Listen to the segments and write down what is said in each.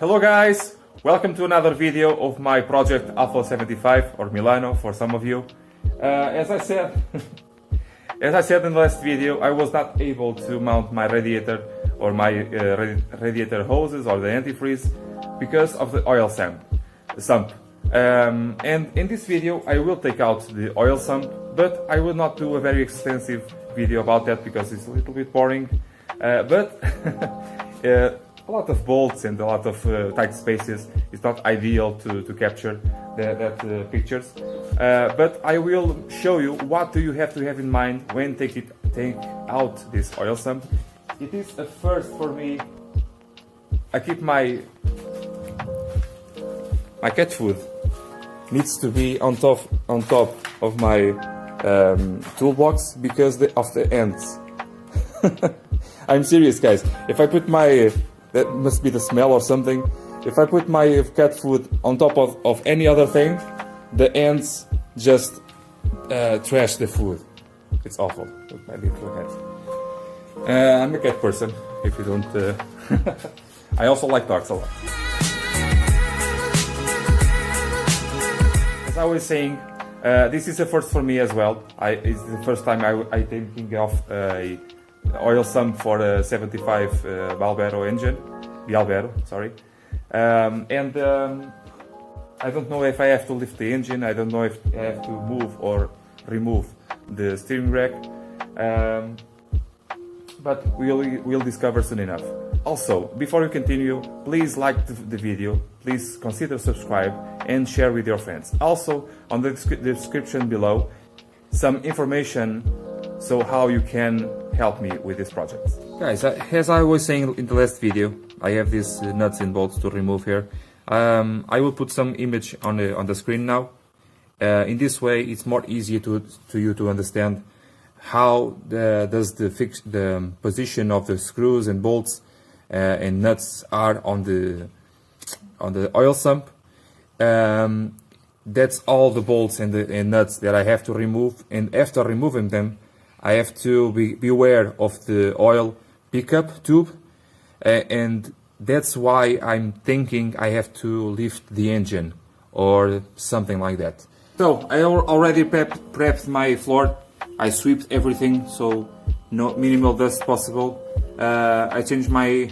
Hello guys, welcome to another video of my project Alfa 75 or Milano for some of you. As I said in the last video, I was not able to mount my radiator or my radiator hoses or the antifreeze because of the oil sump. And in this video I will take out the oil sump, but I will not do a very extensive video about that because it's a little bit boring. But a lot of bolts and a lot of tight spaces is not ideal to capture that pictures. But I will show you what do you have to have in mind when take out this oil sump. It is a first for me. I keep my cat food needs to be on top of my toolbox because of the ants. I'm serious, guys. If I put my that must be the smell or something. If I put my cat food on top of any other thing, the ants just trash the food. It's awful. With my little cat. I'm a cat person. If you don't, I also like dogs a lot. As I was saying, this is a first for me as well. It's the first time I thinking of a oil sump for a 75 Bialbero engine, sorry. And I don't know if I have to lift the engine. I don't know if I have to move or remove the steering rack. But we'll discover soon enough. Also, before we continue, please like the video, please consider subscribe and share with your friends. Also, on the description below, some information so how you can help me with this project. Guys, as I was saying in the last video, I have these nuts and bolts to remove here. I will put some image on the screen now. In this way, it's more easier to you to understand how does the position of the screws and bolts and nuts are on the oil sump. That's all the bolts and nuts that I have to remove, and after removing them, I have to be aware of the oil pickup tube, and that's why I'm thinking I have to lift the engine or something like that. So I already prepped my floor. I swept everything so no minimal dust possible. I changed my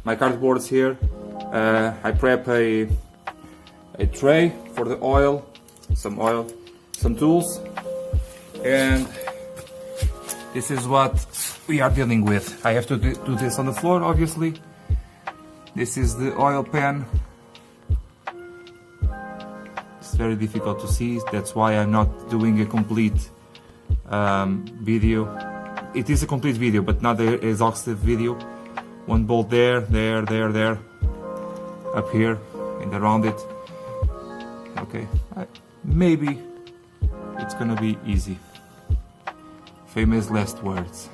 cardboards here. I prep a tray for the oil, some tools, and this is what we are dealing with. I have to do this on the floor, obviously. This is the oil pan. It's very difficult to see, that's why I'm not doing a complete video. It is a complete video, but not the exhaustive video. One bolt there, up here and around it. Okay, maybe it's gonna be easy. Famous last words.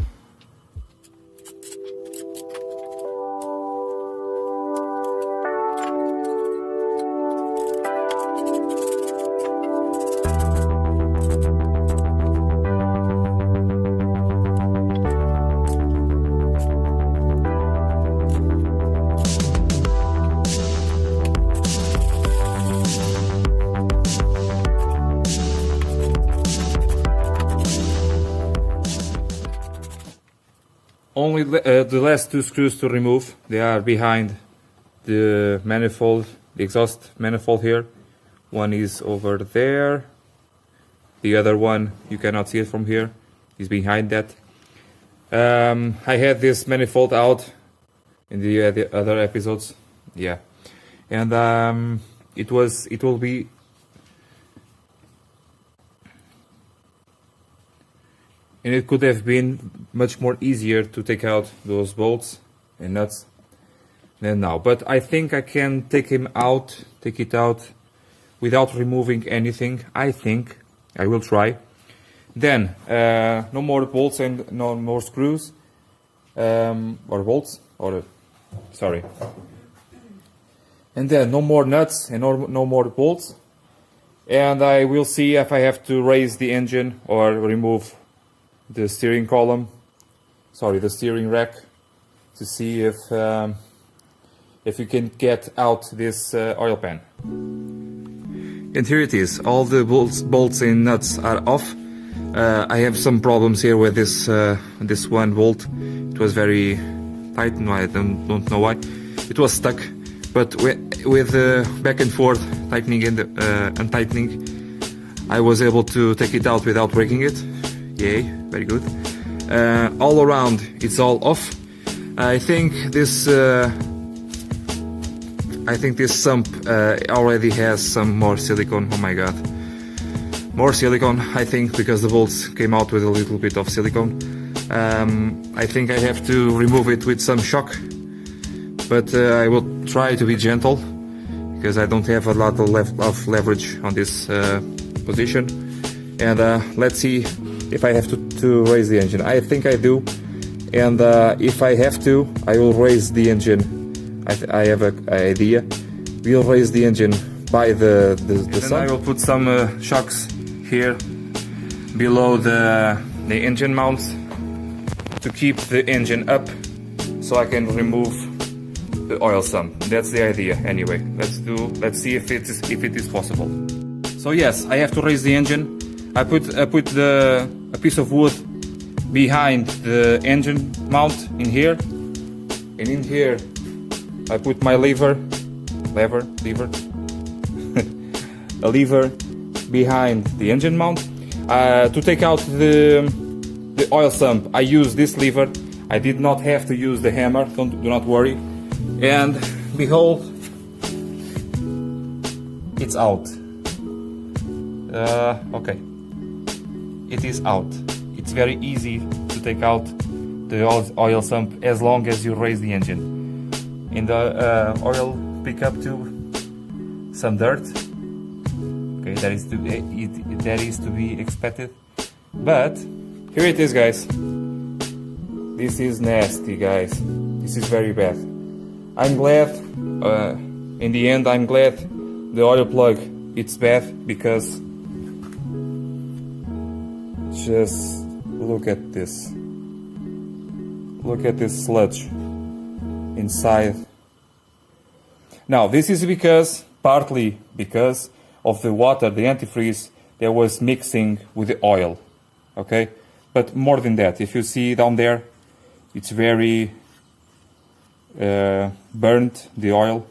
Only the last two screws to remove. They are behind the manifold, the exhaust manifold here. One is over there. The other one, you cannot see it from here, is behind that. I had this manifold out in the other episodes, yeah, and it will be. And it could have been much more easier to take out those bolts and nuts than now. But I think I can take it out without removing anything. I think I will try. Then no more bolts and no more screws or bolts, or sorry. And then no more nuts and no more bolts. And I will see if I have to raise the engine or remove the steering column, sorry, the steering rack, to see if if you can get out this oil pan. And here it is, all the bolts and nuts are off. I have some problems here with this this one bolt. It was very tight, no, I don't know why. It was stuck, but with back and forth tightening and untightening, I was able to take it out without breaking it. Yay, very good. All around it's all off. I think this sump already has some more silicone. Oh my god, more silicone, I think, because the bolts came out with a little bit of silicone. I think I have to remove it with some shock, but I will try to be gentle because I don't have a lot of leverage on this position. And let's see if I have to raise the engine. I think I do, and if I have to, I will raise the engine. I have an idea. We'll raise the engine by the sump. I will put some shocks here below the engine mounts to keep the engine up, so I can remove the oil sump. That's the idea. Anyway, let's see if it is possible. So yes, I have to raise the engine. I put a piece of wood behind the engine mount in here, and in here I put my lever, a lever behind the engine mount. To take out the oil sump, I use this lever. I did not have to use the hammer, do not worry. And behold, it's out. Okay, it is out. It's very easy to take out the oil sump as long as you raise the engine. And the oil pick up to some dirt. Okay, that is to be expected. But here it is, guys. This is nasty, guys. This is very bad. I'm glad, in the end, I'm glad the oil plug, it's bad, because just look at this. Look at this sludge inside. Now, this is partly because of the water, the antifreeze, that was mixing with the oil. Okay? But more than that, if you see down there, it's very burnt, the oil.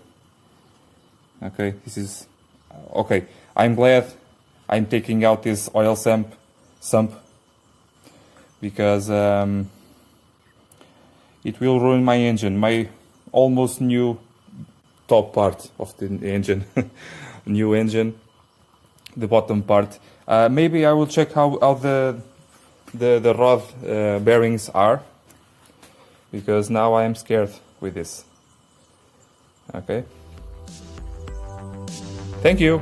Okay, this is okay. I'm glad I'm taking out this oil sump because it will ruin my engine, my almost new top part of the engine, new engine, the bottom part. Maybe I will check how the rod bearings are, because now I am scared with this. Okay. Thank you.